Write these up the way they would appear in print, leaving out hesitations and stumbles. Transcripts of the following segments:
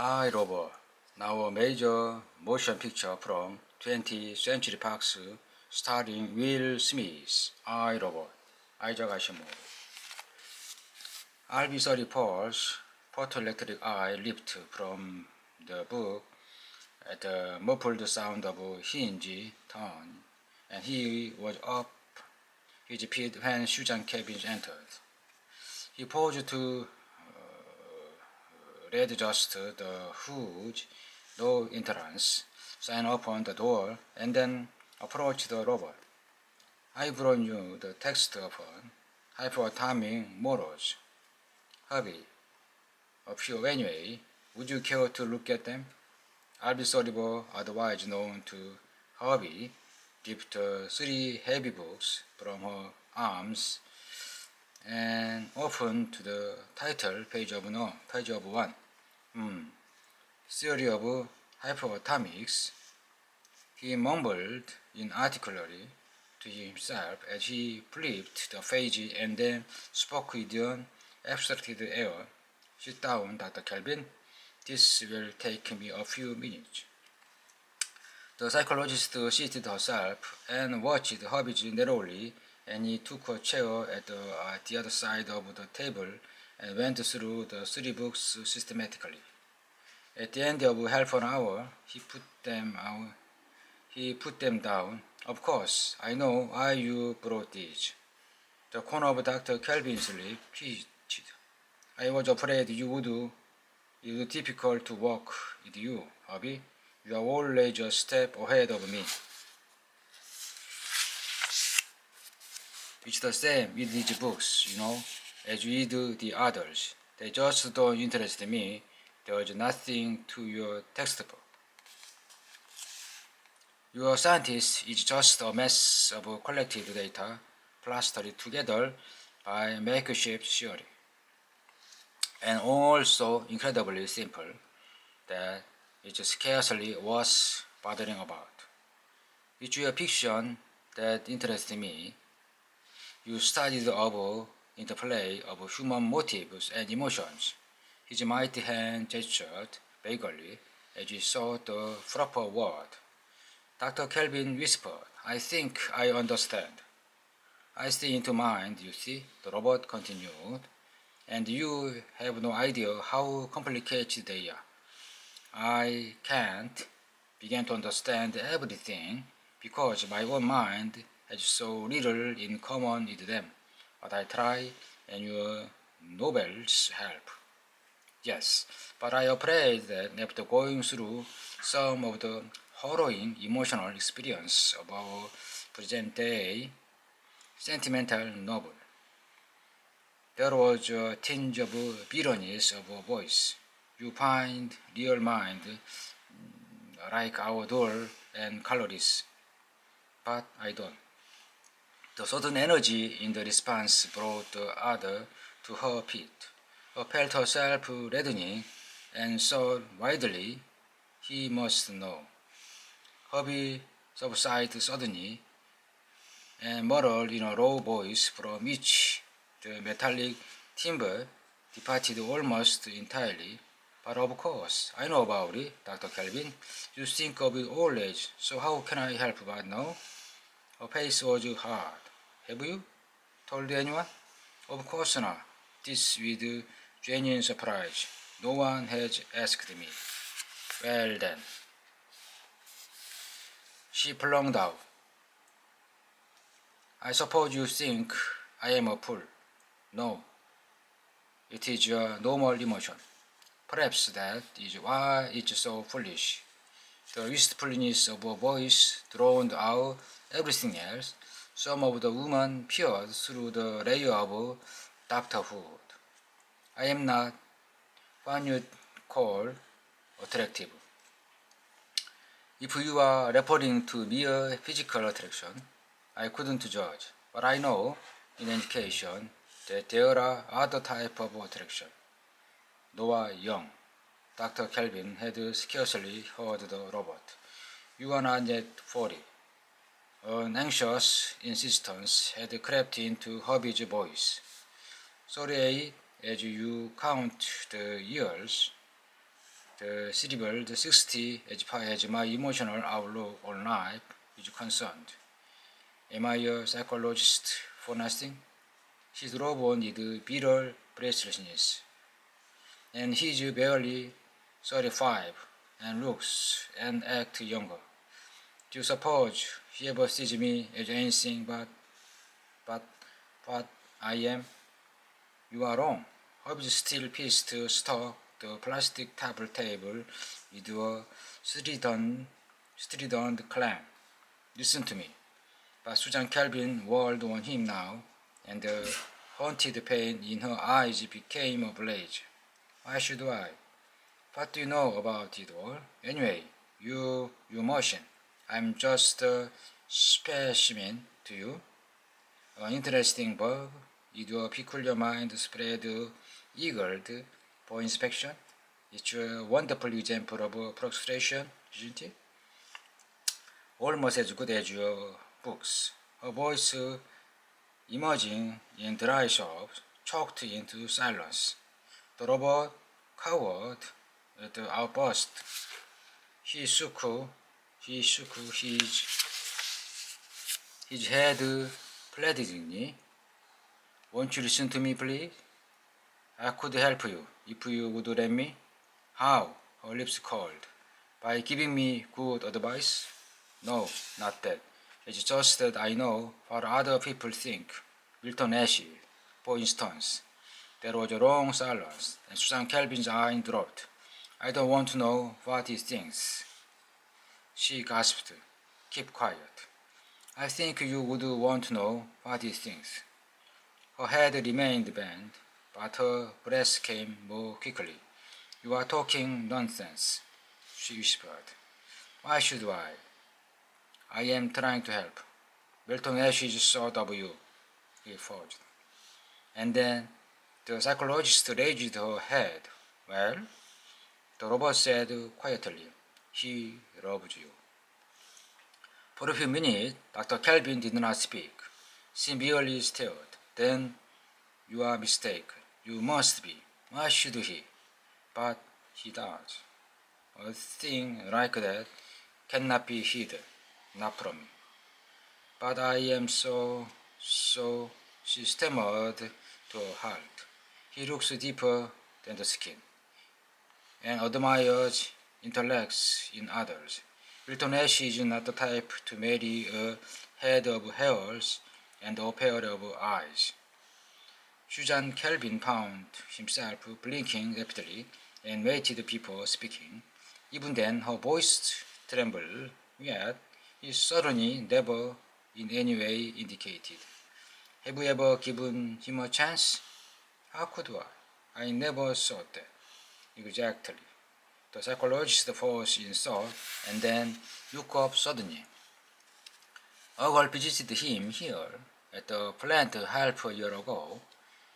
I, Robot, now a major motion picture from 20th Century Fox starring Will Smith. I, Robot, Isaac Asimov. RB30 Paul's photoelectric eye leaped from the book at the muffled sound of a hinge turn, and he was up his feet when Susan Kevin entered. He paused to read just the huge "No Entrance" sign upon the door, and then approached the robot. I brought you the text upon hyperatomic morals. Hubby, a few anyway. Would you care to look at them? Albus Oliver, otherwise known to Hubby, dipped 3 heavy books from her arms and opened to the title page of 1. Theory of hyperatomics. He mumbled inarticulately to himself as he flipped the page and then spoke with an abstracted air. Sit down, Dr. Kelvin. This will take me a few minutes. The psychologist seated herself and watched Hobbes narrowly, and he took a chair at the other side of the table and went through the 3 books systematically. At the end of half an hour, he put them down. Of course, I know why you brought these. The corner of Dr. Kelvin's lip twitched. I was afraid it would be difficult to walk with you, Hubby. You are always a step ahead of me. It's the same with these books, as with the others. They just don't interest me. There's nothing to your textbook. Your scientist is just a mess of collected data plastered together by makeshift theory. And also incredibly simple that it's scarcely worth bothering about. It's your fiction that interests me. You studied the interplay of human motives and emotions. His mighty hand gestured vaguely as he sought the proper word. Dr. Kelvin whispered, I think I understand. I stay into mind, you see, the robot continued, and you have no idea how complicated they are. I can't begin to understand everything because my own mind has so little in common with them, but I try, and your novels help. Yes, but I am afraid that after going through some of the harrowing emotional experience of our present-day sentimental novel, there was a tinge of bitterness of a voice. You find real mind like our doll and calories, but I don't. The sudden energy in the response brought the other to her feet. She felt herself reddening and saw widely. He must know. Hubby subsided suddenly and muttered in a low voice from which the metallic timbre departed almost entirely. But of course, I know about it, Dr. Kelvin. You think of it always, so how can I help but now? Her face was hard. Have you told anyone? Of course not. This with genuine surprise. No one has asked me. Well then. She flung out. I suppose you think I am a fool. No. It is a normal emotion. Perhaps that is why it's so foolish. The wistfulness of her voice drowned out everything else. Some of the woman peered through the layer of doctorhood. I am not what you'd call attractive. If you are referring to mere physical attraction, I couldn't judge, but I know, in education, that there are other types of attraction. Noah Young. Dr. Kelvin had scarcely heard the robot. You are not yet 40. An anxious insistence had crept into Hubby's voice. Sorry, as you count the years, the cerebral, the 60 as far as my emotional outlook on life is concerned. Am I a psychologist for nothing? His robot needs bitter breathlessness, and he's barely 35 and looks and acts younger. Do you suppose he ever sees me as anything but what I am? You are wrong. Hobbes still pissed stuck the plastic table with a strident clang. Listen to me. But Susan Calvin whirled on him now, and the haunted pain in her eyes became a blaze. Why should I? What do you know about it all? Anyway, you machine. I'm just a specimen to you. An interesting bug. With your peculiar mind spread eagled for inspection. It's a wonderful example of frustration, isn't it? Almost as good as your books. Her voice emerging in dry sobs, choked into silence. The robot cowered at the outburst. He shook his head pleadingly. Won't you listen to me, please? I could help you if you would let me. How? Her lips curled. By giving me good advice? No, not that. It's just that I know what other people think. Milton Ashe, for instance. There was a long silence, and Susan Calvin's eye dropped. I don't want to know what he thinks. She gasped. Keep quiet. I think you would want to know what he thinks. Her head remained bent, but her breath came more quickly. You are talking nonsense, she whispered. Why should I? I am trying to help. Milton Ashe's thought of you, he forged. And then the psychologist raised her head. Well, the robot said quietly, he loves you. For a few minutes, Dr. Kelvin did not speak. She merely stared. Then, you are mistaken. You must be. Why should he? But he does. A thing like that cannot be hidden, not from me. But I am so, she stammered to a halt. He looks deeper than the skin, and admires intellects in others. Milton Ashe is not the type to marry a head of hairs and a pair of eyes. Susan Kelvin found himself blinking rapidly and waited before speaking. Even then her voice trembled, yet he certainly never in any way indicated. Have you ever given him a chance? How could I? I never thought that. Exactly. The psychologist froze in thought and then looked up suddenly. A girl visited him here at the plant half a year ago.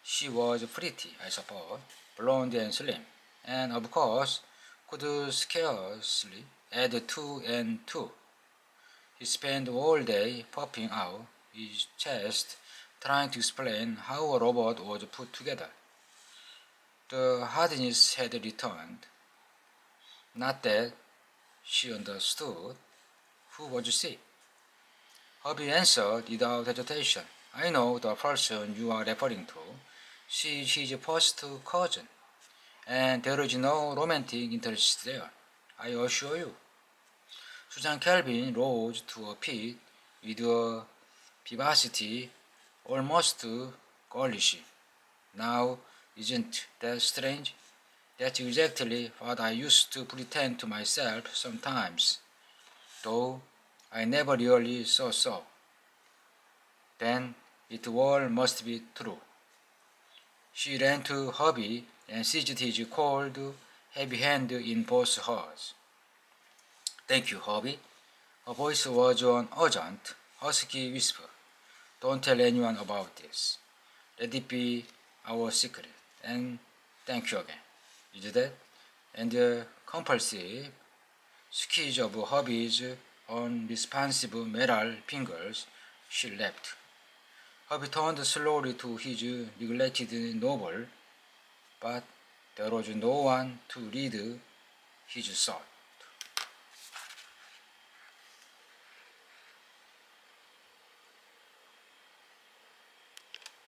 She was pretty, I suppose, blonde and slim, and of course could scarcely add 2 and 2. He spent all day popping out his chest trying to explain how a robot was put together. The hardness had returned. Not that she understood. Who was she? Hubby answered without hesitation. I know the person you are referring to. She is his first cousin, and there is no romantic interest there, I assure you. Susan Calvin rose to her feet with a vivacity almost girlish. Now, isn't that strange? That's exactly what I used to pretend to myself sometimes, though I never really saw so. Then it all must be true. She ran to hubby and seized his cold, heavy hand in both hers. Thank you, hubby. Her voice was an urgent, husky whisper. Don't tell anyone about this. Let it be our secret. And thank you again. Is that? And the compulsive squeeze of hubby's unresponsive metal fingers, she left. Hubby turned slowly to his neglected novel, but there was no one to read his thought.